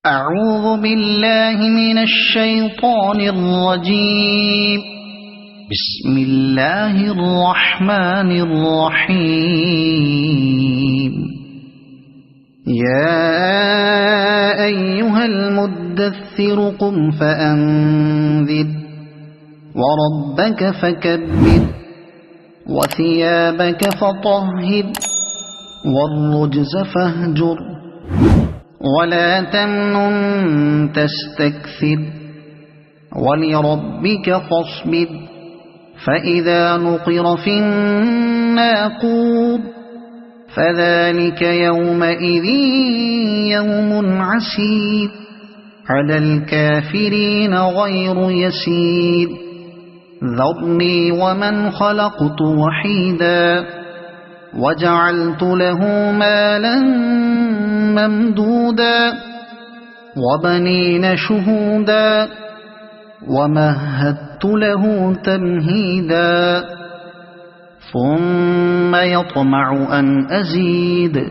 أعوذ بالله من الشيطان الرجيم. بسم الله الرحمن الرحيم. يا أيها المدثر قم فأنذر وربك فكبر وثيابك فطهر والرجز فاهجر ولا تمنن تستكثر ولربك فاصبر فإذا نقر في الناقور فذلك يومئذ يوم عسير على الكافرين غير يسير. ذرني ومن خلقت وحيدا وجعلت له مالا ممدودا وبنين شهودا ومهدت له تمهيدا ثم يطمع أن أزيد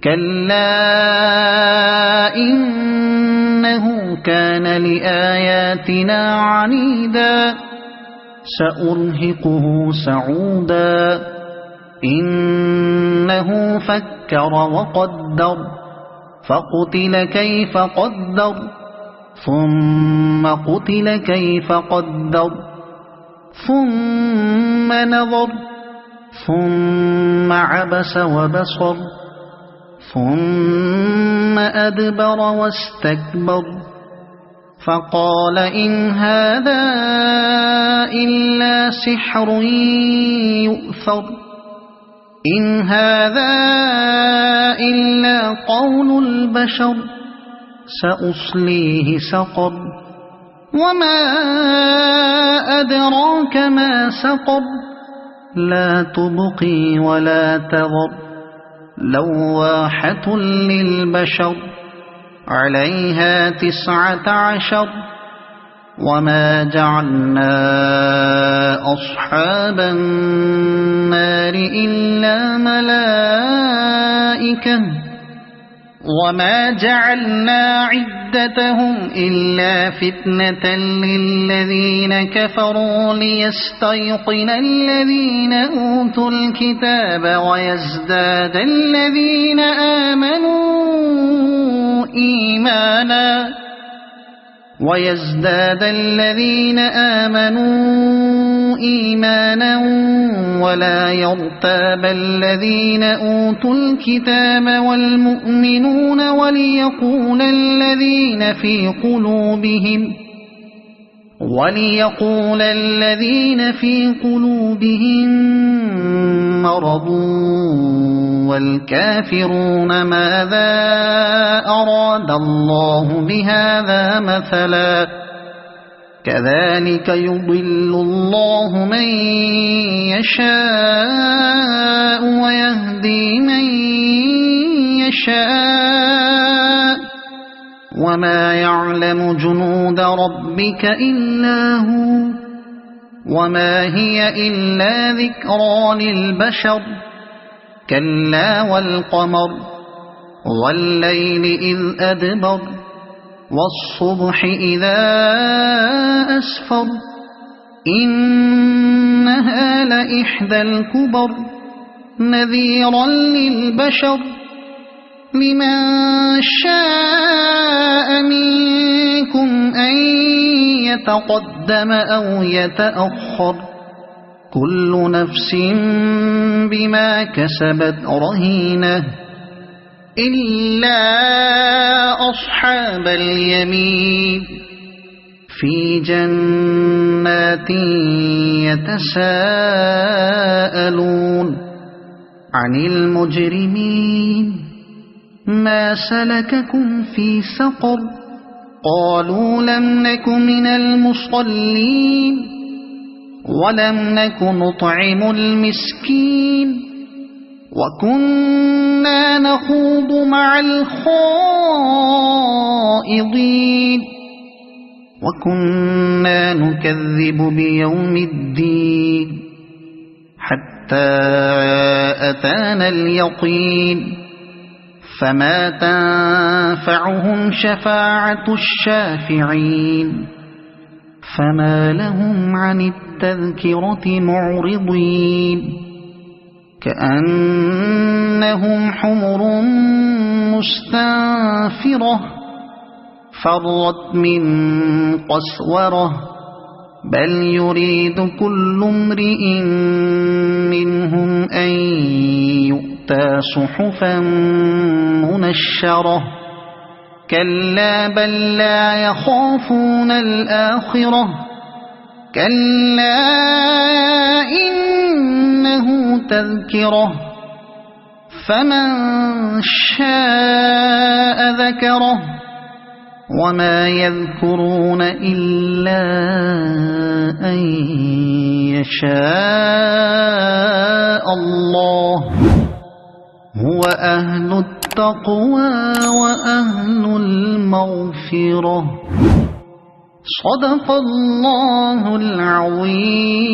كلا إنه كان لآياتنا عنيدا سأرهقه سعودا إنه فكر وقدر فقتل كيف قدر ثم قتل كيف قدر ثم نظر ثم عبس وبصر ثم أدبر واستكبر فقال إن هذا إلا سحر يؤثر إن هذا إلا قول البشر سأصليه سقر وما أدراك ما سقر لا تبقي ولا تذر لواحة للبشر عليها 19 وما جعلنا أصحاب النار إلا ملائكة وما جعلنا عدتهم إلا فتنة للذين كفروا ليستيقن الذين أوتوا الكتاب ويزداد الذين آمنوا إيمانا ولا يرتاب الذين أوتوا الكتاب والمؤمنون وليقول الذين في قلوبهم مرض والكافرون ماذا أراد الله بهذا مثلا كذلك يضل الله من يشاء ويهدي من يشاء وما يعلم جنود ربك إلا هو وما هي إلا ذكرى للبشر كلا والقمر والليل إذ أدبر والصبح إذا أسفر إنها لإحدى الكبر نذيرا للبشر لمن شاء منكم أن يتقدم أو يتأخر كل نفس بما كسبت رهينة إلا أصحاب اليمين في جنات يتساءلون عن المجرمين ما سلككم في سقر قالوا لم نك من المصلين ولم نك نطعم المسكين وكنا نخوض مع الخائضين وكنا نكذب بيوم الدين حتى أتانا اليقين فما تنفعهم شفاعة الشافعين فما لهم عن التذكرة معرضين كأنهم حمر مستنفرة فرت من قسورة بل يريد كل امرئ منهم أن يؤتى صحفا منشرة كلا بل لا يخافون الآخرة كلا إنه تذكرة فمن شاء ذكره وما يذكرون إلا أن يشاء الله هو أهل التقوى وأهل المغفرة صدق الله العظيم.